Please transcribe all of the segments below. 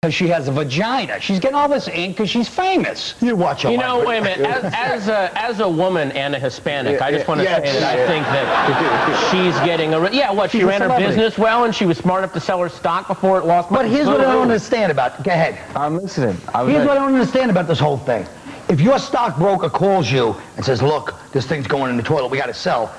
because she has a vagina. She's getting all this ink because she's famous. You watch her. You know, wait a minute. As a woman and a Hispanic, I just want to say that I think that she's getting a... Yeah, what? She ran her business well, and she was smart enough to sell her stock before it lost money. But here's what I don't understand about... Go ahead. I'm listening. Here's what I don't understand about this whole thing. If your stockbroker calls you and says, look, this thing's going in the toilet, we got to sell...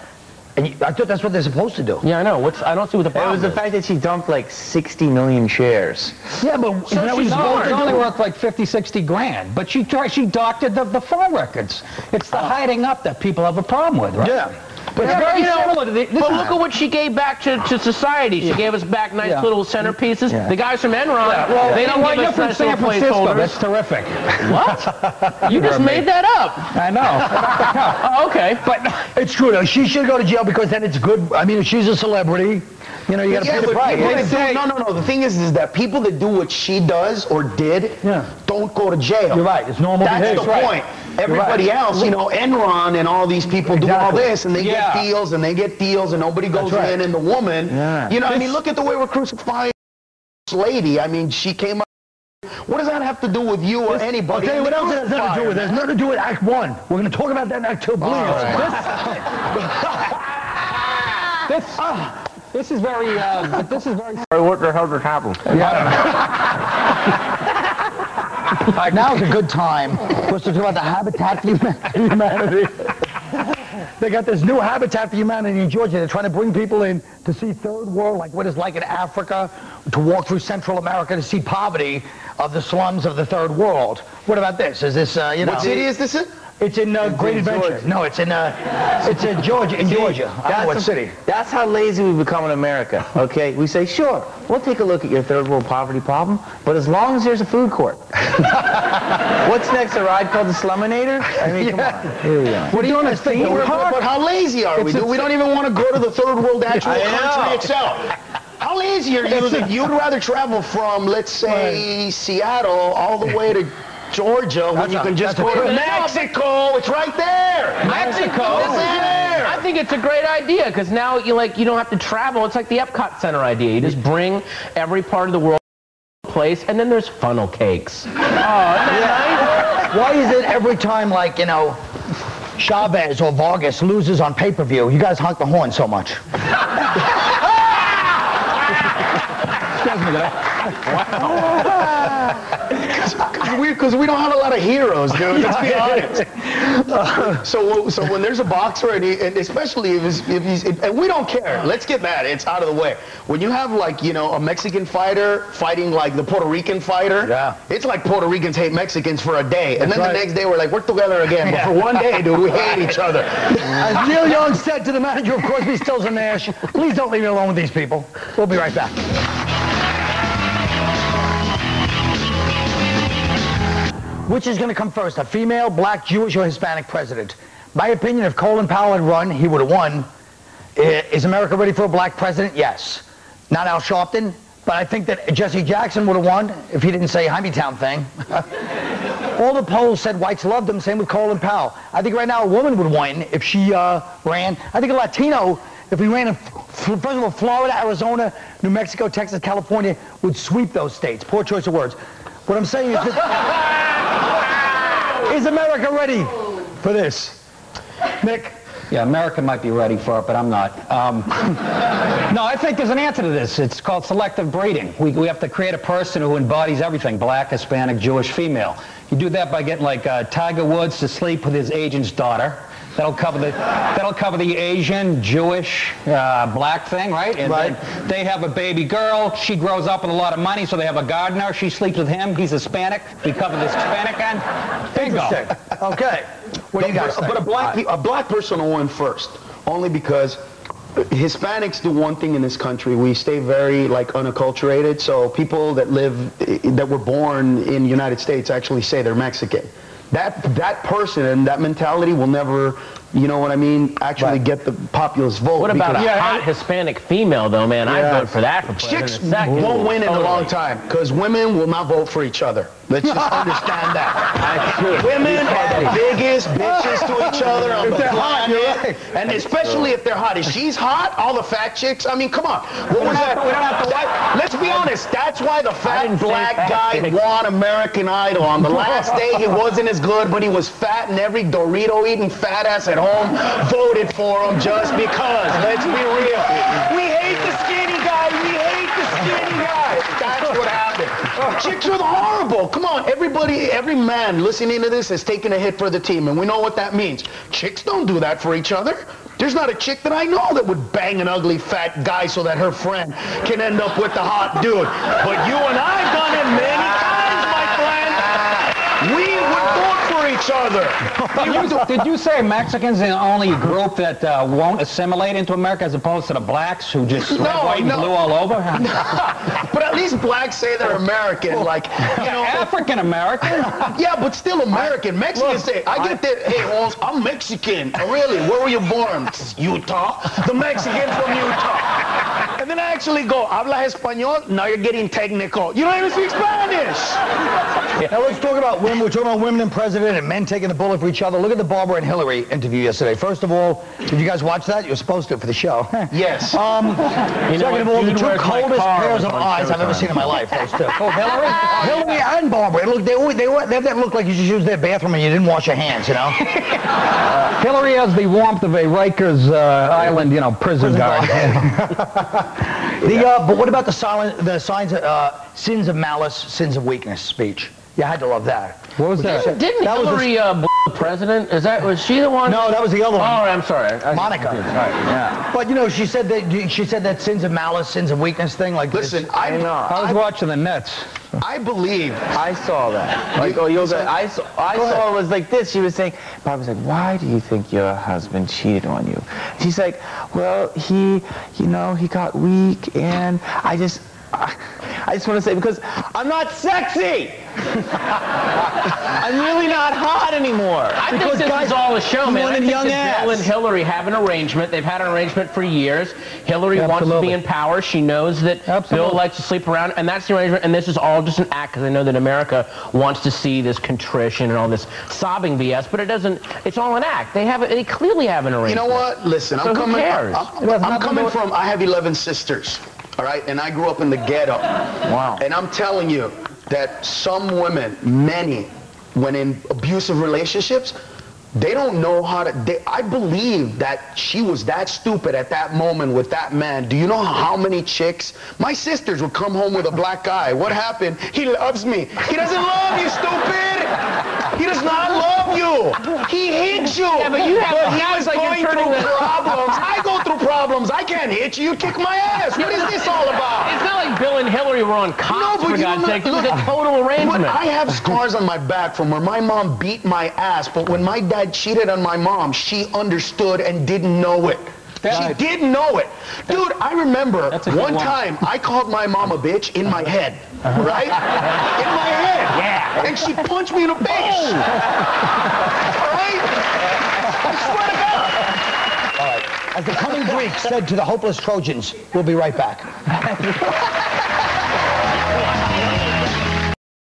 And I thought that's what they're supposed to do. Yeah, I know. I don't see what the problem is. It was the fact that she dumped like 60 million shares. Yeah, but so she's only worth like 50, 60 grand. But she doctored the phone records. It's the hiding up that people have a problem with, right? Yeah. But it's very similar to the... But look at what she gave back to society. She gave us back nice little centerpieces. Yeah. The guys from Enron, they don't give us nice little placeholders. That's terrific. What? You just made that up. I know. Oh, okay. But it's true, though. She should go to jail because then it's good. I mean, if she's a celebrity, you know, you got to pay the price. No. The thing is that people that do what she does or did don't go to jail. You're right. It's normal behavior. That's the point. Everybody else, you know, Enron and all these people do all this, and they get deals, and they get deals, and nobody goes in, and the woman, you know, I mean, look at the way we're crucifying this lady. I mean, she came up. What does that have to do with you or anybody? Okay, what else has nothing to do with it? There's nothing to do with Act 1. We're going to talk about that in Act 2. This is very, this is very... What the hell just happened? Now's a good time for us to talk about the Habitat for Humanity. They got this new Habitat for Humanity in Georgia. They're trying to bring people in to see third world, like what it's like in Africa, to walk through Central America to see poverty of the slums of the third world. What about this? Is this, you know... What city is this in? It's in Great Adventure. Georgia. No, it's in Georgia. In Georgia. I don't know what city. That's how lazy we've become in America. Okay, we say, sure, we'll take a look at your third world poverty problem, but as long as there's a food court. What's next? A ride called the Sluminator? I mean, come on. Here we go. What do you want to think? But how lazy are we? We don't even want to go to the third world actual country itself. How lazy are you that you'd rather travel from, let's say, Seattle all the way to Georgia when you can just go to Mexico? It's right there. Mexico? It's there. I think it's a great idea because now you don't have to travel. It's like the Epcot Center idea. You just bring every part of the world to a place, and then there's funnel cakes. Oh, isn't that nice? Why is it every time, like, you know, Chavez or Vargas loses on pay-per-view, you guys honk the horn so much? Because we don't have a lot of heroes, dude. Let's be honest. So when there's a boxer, and especially if he's, and we don't care. Let's get that. It's out of the way. When you have, like, you know, a Mexican fighter fighting like the Puerto Rican fighter, it's like Puerto Ricans hate Mexicans for a day, and then the next day we're like, we're together again. But for one day, dude, we hate each other. As Neil Young said to the manager of Crosby, Stills and Nash, please don't leave me alone with these people. We'll be right back. Which is going to come first, a female, black, Jewish, or Hispanic president? My opinion, if Colin Powell had run, he would have won. Is America ready for a black president? Yes. Not Al Sharpton, but I think that Jesse Jackson would have won if he didn't say Hymietown thing. All the polls said whites loved him, same with Colin Powell. I think right now a woman would win if she ran. I think a Latino, if we ran in, first of all, Florida, Arizona, New Mexico, Texas, California, would sweep those states. Poor choice of words. What I'm saying is that... Is America ready for this? Nick? Yeah, America might be ready for it, but I'm not. No, I think there's an answer to this. It's called selective breeding. We have to create a person who embodies everything, black, Hispanic, Jewish, female. You do that by getting, like, Tiger Woods to sleep with his agent's daughter. That'll cover the Asian, Jewish, black thing, right? And then they have a baby girl. She grows up with a lot of money, so they have a gardener. She sleeps with him. He's Hispanic. We cover this Hispanic end. Bingo. Okay. What do you guys think? But a black person will win first, only because Hispanics do one thing in this country. We stay very, like, unacculturated. So people that were born in the United States actually say they're Mexican. That person and that mentality will never you know what I mean, actually get the populace vote. What about a hot Hispanic female, though, man? I'd vote for that for president. Chicks won't win in a long time because women will not vote for each other. Let's just understand that. Women are the biggest bitches to each other on the planet. And especially if they're hot. If she's hot, all the fat chicks, I mean, come on. What was that? Let's be honest. That's why the fat black guy won American Idol. On the last day, he wasn't as good, but he was fat, and every Dorito-eating fat ass at home voted for him just because. Let's be real. We hate the skinny guy. We hate the skinny guy. That's what happened. Chicks are horrible. Come on, everybody, every man listening to this has taken a hit for the team, and we know what that means. Chicks don't do that for each other. There's not a chick that I know that would bang an ugly fat guy so that her friend can end up with the hot dude. But you and I have done it many times, my friend. We would vote for each other. Did you say Mexicans are the only group that won't assimilate into America as opposed to the blacks who just red, white, and blue all over? But at least blacks say they're American, like, you know. African American? Yeah, but still American. Mexicans say, I get that, hey, Holmes, I'm Mexican. Oh, really? Where were you born? Utah. The Mexican from Utah. And then I actually go, habla español? Now you're getting technical. You don't even speak Spanish. Now let's talk about women. We're talking about women and president and men taking the bullet for each other. Look at the Barbara and Hillary interview yesterday. First of all, did you guys watch that? You're supposed to for the show. Yes. Second of all, the two coldest pairs of eyes I've ever seen in my life. Those two. Oh, Hillary and Barbara. Look, they have that look like you just used their bathroom and you didn't wash your hands, you know? Hillary has the warmth of a Rikers Island, you know, prison guard. But what about the signs of sins of malice, sins of weakness speech? You had to love that. What was that? Didn't Hillary the president? Was she the one? No, that was the other one. Oh, I'm sorry. Monica. Right, yeah. But you know, she said that sins of malice, sins of weakness thing. Like, listen, I was watching the Nets. I believe. I saw that. Like, I saw it was like this. She was saying, Bob was like, why do you think your husband cheated on you? She's like, well, he got weak, and I just want to say, because I'm not sexy. I'm really not hot anymore. I think this is all a show, man. I think that Bill and Hillary have an arrangement. They've had an arrangement for years. Hillary wants to be in power. She knows that Bill likes to sleep around, and that's the arrangement. And this is all just an act, because I know that America wants to see this contrition and all this sobbing BS, but it doesn't. It's all an act. They clearly have an arrangement. You know what? Listen, so who cares? I'm coming from. I have 11 sisters. All right, and I grew up in the ghetto. Wow. And I'm telling you that some women, many, when in abusive relationships, they don't know how to. I believe that she was that stupid at that moment with that man. Do you know how many chicks? My sisters would come home with a black guy. What happened? He loves me. He doesn't love you, stupid. He does not love you. He hates you. Yeah, but you have. He was like going through problems. I go through problems. I can't hit you. You kick my ass. What is this all about? It's not like Bill and Hillary were on cops, for God's sake. It was a total arrangement. But I have scars on my back from where my mom beat my ass, but when my dad cheated on my mom, she understood and didn't know it. She didn't know it. Dude, I remember one time I called my mom a bitch in my head, right? In my head. Yeah. And she punched me in the face. All right? I swear to God. All right. As the coming Greeks said to the hopeless Trojans, we'll be right back.